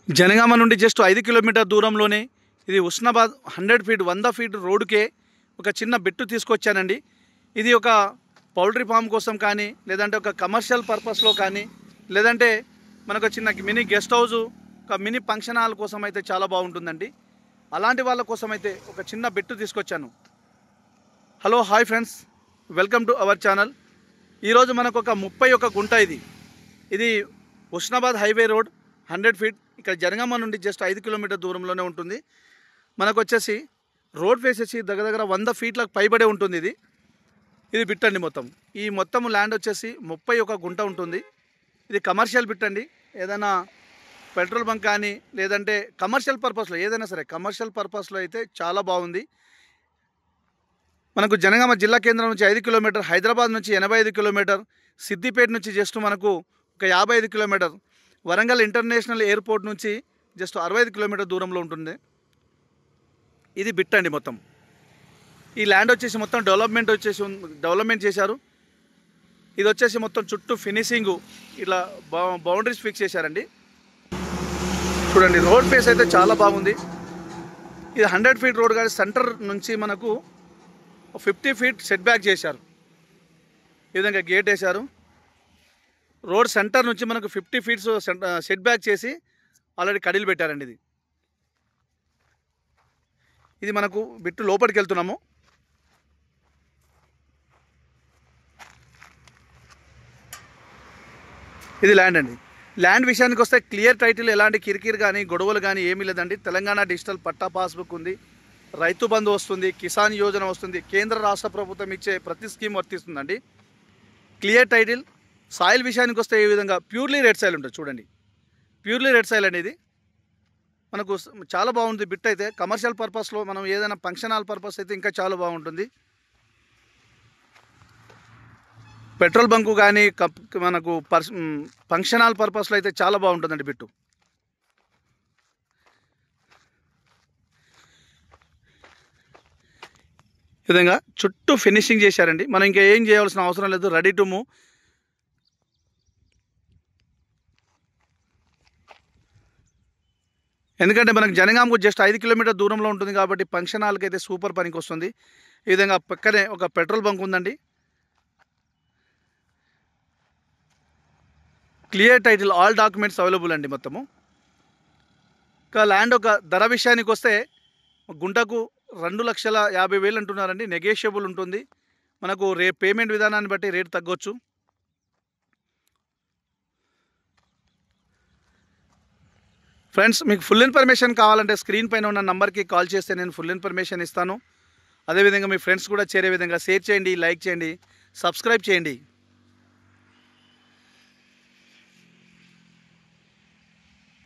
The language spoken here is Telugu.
జనగామ నుండి జస్ట్ 5 కిలోమీటర్ దూరంలోనే ఇది హుస్నాబాద్ 100 ఫీట్ 100 ఫీట్ రోడ్డుకే ఒక చిన్న బిట్టు తీసుకొచ్చానండి. ఇది ఒక పౌల్ట్రీ ఫామ్ కోసం కానీ, లేదంటే ఒక కమర్షియల్ పర్పస్లో కానీ, లేదంటే మనకు చిన్న మినీ గెస్ట్ హౌజు, ఒక మినీ ఫంక్షన్ హాల్ కోసం అయితే చాలా బాగుంటుందండి. అలాంటి వాళ్ళ కోసం అయితే ఒక చిన్న బిట్టు తీసుకొచ్చాను. Hello hi friends, welcome to our channel. ఈరోజు మనకు ఒక 31 గుంట ఇది హుస్నాబాద్ హైవే రోడ్ 100 ఫీట్ ఇక్కడ జనగామ నుండి జస్ట్ 5 కిలోమీటర్ దూరంలోనే ఉంటుంది. మనకు వచ్చేసి రోడ్ ఫేస్ వచ్చి దగ్గర 100 ఫీట్లకు పైబడే ఉంటుంది. ఇది బిట్ అండి. ఈ మొత్తం ల్యాండ్ వచ్చేసి 31 గుంట ఉంటుంది. ఇది కమర్షియల్ బిట్ అండి. ఏదైనా పెట్రోల్ బంక్ కానీ, లేదంటే కమర్షియల్ పర్పస్లో ఏదైనా సరే కమర్షియల్ పర్పస్లో అయితే చాలా బాగుంది. మనకు జనగామ జిల్లా కేంద్రం నుంచి 5 కిలోమీటర్, హైదరాబాద్ నుంచి 85 కిలోమీటర్, సిద్దిపేట నుంచి జస్ట్ మనకు ఒక 55 కిలోమీటర్, వరంగల్ ఇంటర్నేషనల్ ఎయిర్పోర్ట్ నుంచి జస్ట్ 65 కిలోమీటర్ దూరంలో ఉంటుంది. ఇది బిట్ అండి. ఈ ల్యాండ్ వచ్చేసి మొత్తం డెవలప్మెంట్ చేశారు. ఇది వచ్చేసి మొత్తం చుట్టూ ఫినిషింగు ఇట్లా బౌండరీస్ ఫిక్స్ చేశారండి. చూడండి, రోడ్ ఫేస్ అయితే చాలా బాగుంది. ఇది 100 ఫీట్ రోడ్ కానీ సెంటర్ నుంచి మనకు 50 ఫీట్ సెట్ బ్యాక్ చేశారు. ఈ విధంగా గేట్ వేశారు. రోడ్ సెంటర్ నుంచి మనకు 50 ఫీట్స్ సెట్ బ్యాక్ చేసి ఆల్రెడీ కడీలు పెట్టారండి. ఇది మనకు బిట్టు లోపలికి వెళ్తున్నాము. ఇది ల్యాండ్ అండి. ల్యాండ్ విషయానికి వస్తే క్లియర్ టైటిల్, ఎలాంటి కిరికిరి కానీ గొడవలు కానీ ఏమీ లేదండి. తెలంగాణ డిజిటల్ పట్టా పాస్బుక్ ఉంది, రైతు బంధు వస్తుంది, కిసాన్ యోజన వస్తుంది, కేంద్ర రాష్ట్ర ప్రభుత్వం ఇచ్చే ప్రతి స్కీమ్ వర్తిస్తుందండి. Clear title. సాయిల్ విషయానికి వస్తే ఈ విధంగా ప్యూర్లీ రెడ్ సాయిల్ ఉంటుంది. చూడండి, ప్యూర్లీ రెడ్ సాయిల్ అనేది మనకు చాలా బాగుంటుంది. బిట్ అయితే కమర్షియల్ పర్పస్లో మనం ఏదైనా ఫంక్షన్ హాల్ పర్పస్ అయితే ఇంకా చాలా బాగుంటుంది. పెట్రోల్ బంకు కానీ మనకు ఫంక్షన్ హాల్ పర్పస్లో అయితే చాలా బాగుంటుందండి బిట్టు. ఈ విధంగా చుట్టూ ఫినిషింగ్ చేశారండి. మనం ఇంకా ఏం చేయాల్సిన అవసరం లేదు. Ready to move. ఎందుకంటే మనకు జనగామకు జస్ట్ 5 కిలోమీటర్ దూరంలో ఉంటుంది కాబట్టి ఫంక్షన్ హాల్కి అయితే సూపర్ పనికి వస్తుంది. ఈ విధంగా పక్కనే ఒక పెట్రోల్ బంక్ ఉందండి. Clear title, all documents available అండి. ఇంకా ల్యాండ్ ఒక ధర విషయానికి వస్తే గుంటకు 2,50,000 అంటున్నారండి. నెగోషియబుల్ ఉంటుంది. మనకు పేమెంట్ విధానాన్ని బట్టి రేట్ తగ్గొచ్చు. ఫ్రెండ్స్, మీకు ఫుల్ ఇన్ఫర్మేషన్ కావాలంటే స్క్రీన్ పైన ఉన్న నంబర్కి కాల్ చేస్తే నేను ఫుల్ ఇన్ఫర్మేషన్ ఇస్తాను. అదేవిధంగా మీ ఫ్రెండ్స్ కూడా చేరే విధంగా షేర్ చేయండి, లైక్ చేయండి, సబ్స్క్రైబ్ చేయండి.